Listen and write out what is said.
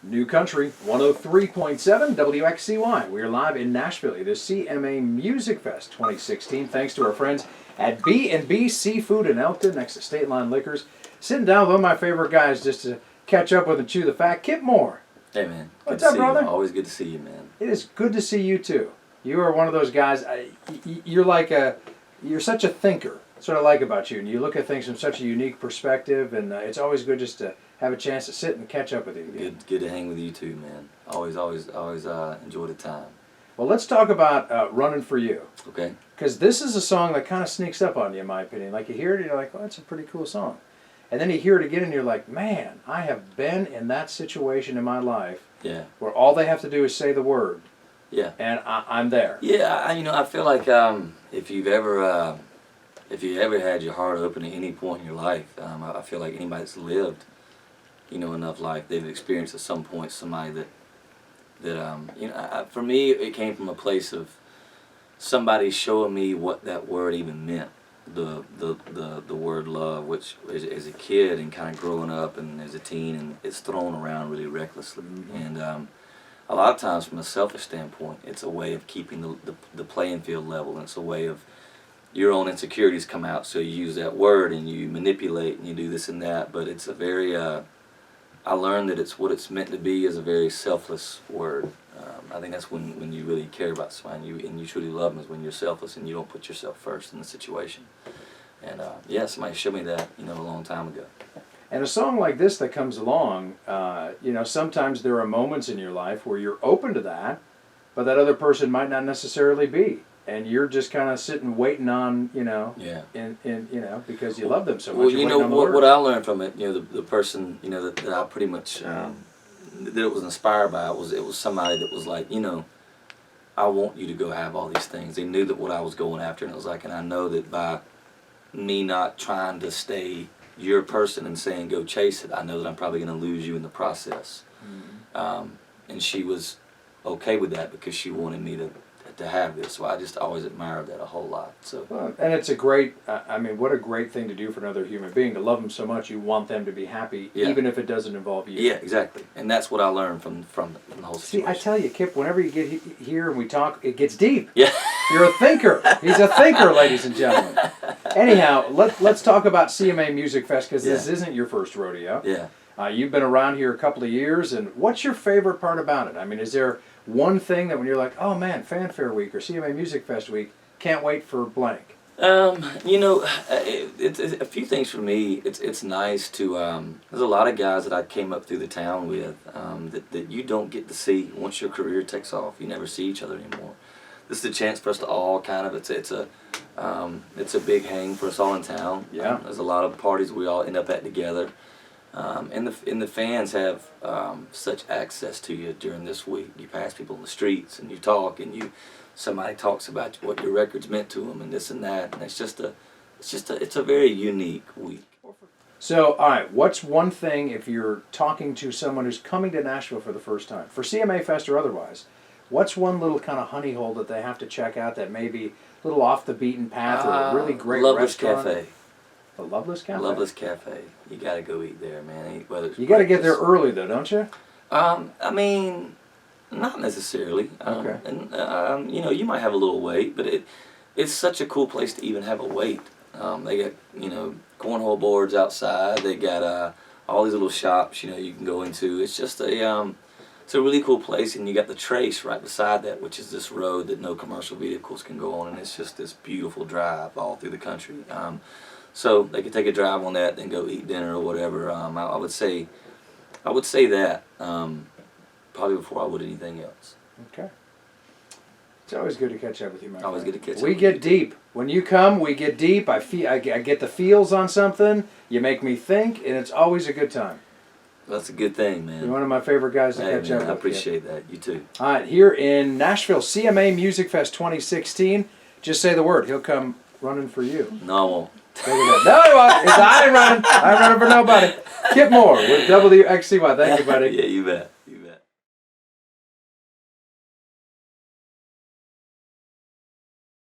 New Country 103.7 WXCY. We're live in Nashville at the CMA Music Fest 2016. Thanks to our friends at BNB Seafood in Elkton, next to State Line Liquors. Sitting down with one of my favorite guys just to catch up with and chew the fat, Kip Moore. Hey man, What's up, brother? You. Always good to see you, man. It is good to see you too. You are one of those guys. You're such a thinker. That's what I like about you. And you look at things from such a unique perspective, and it's always good just to have a chance to sit and catch up with you. Good to hang with you too, man. Always enjoy the time. Well, let's talk about Running For You. Okay. Because this is a song that kind of sneaks up on you, in my opinion. Like, you hear it, and you're like, well, that's a pretty cool song. And then you hear it again, and you're like, man, I have been in that situation in my life where all they have to do is say the word. Yeah. And I'm there. Yeah, I feel like if you ever had your heart open at any point in your life, I feel like anybody that's lived, enough life, they've experienced at some point somebody that for me, it came from a place of somebody showing me what that word even meant. The word love, which as a kid and kind of growing up and as a teen, and it's thrown around really recklessly. Mm-hmm. And a lot of times from a selfish standpoint, it's a way of keeping the playing field level, and it's a way of your own insecurities come out, so you use that word and you manipulate and you do this and that. But it's a very I learned that it's what it's meant to be is a very selfless word. I think that's when you really care about somebody and you truly love them, is when you're selfless and you don't put yourself first in the situation. And somebody showed me that a long time ago. And a song like this that comes along, sometimes there are moments in your life where you're open to that, but that other person might not necessarily be. And you're just kind of sitting waiting on, because you love them so much. Well, what I learned from it, the person, that I pretty much, that it was inspired by, it was somebody that was like, I want you to go have all these things. They knew that what I was going after, and it was like, and I know that by me not trying to stay your person and saying go chase it, I know that I'm probably going to lose you in the process. Mm-hmm. And she was okay with that because she wanted me to have this, so I just always admired that a whole lot. So, and it's a great, what a great thing to do for another human being, to love them so much you want them to be happy, even if it doesn't involve you. Yeah, exactly. And that's what I learned from the whole situation. See, I tell you, Kip, whenever you get here and we talk, it gets deep. Yeah. You're a thinker. He's a thinker, ladies and gentlemen. Anyhow, let's talk about CMA Music Fest, because this isn't your first rodeo. Yeah. You've been around here a couple of years, and what's your favorite part about it? I mean, is there one thing that when you're like, oh man, Fanfare Week or CMA Music Fest Week, can't wait for blank? It's a few things for me. It's nice to, there's a lot of guys that I came up through the town with that you don't get to see once your career takes off. You never see each other anymore. This is a chance for us to all kind of, it's a big hang for us all in town. Yeah. There's a lot of parties we all end up at together. And the fans have such access to you during this week. You pass people in the streets and you talk, and somebody talks about what your record's meant to them and this and that, and it's a very unique week. So, all right, what's one thing if you're talking to someone who's coming to Nashville for the first time, for CMA Fest or otherwise? What's one little kind of honey hole that they have to check out that may be a little off the beaten path, or a really great Loveless restaurant? Cafe. The Loveless Cafe? Loveless Cafe. You got to go eat there, man. You got to get there early, though, don't you? Not necessarily. Okay. And you might have a little wait, but it's such a cool place to even have a wait. They got cornhole boards outside. They got all these little shops you can go into. It's just it's a really cool place, and you got the Trace right beside that, which is this road that no commercial vehicles can go on, and it's just this beautiful drive all through the country. So they could take a drive on that, then go eat dinner or whatever. I would say that probably before I would anything else. Okay. It's always good to catch up with you, man. Always good to catch up. We get deep. When you come, we get deep. I get the feels on something. You make me think, and it's always a good time. That's a good thing, man. You're one of my favorite guys to catch up with. I appreciate that. You too. All right, here in Nashville, CMA Music Fest 2016. Just say the word. He'll come running for you. No, I won't. No, he won't. I ain't running. I ain't running for nobody. Kip Moore with WXCY. Thank you, buddy. Yeah, you bet.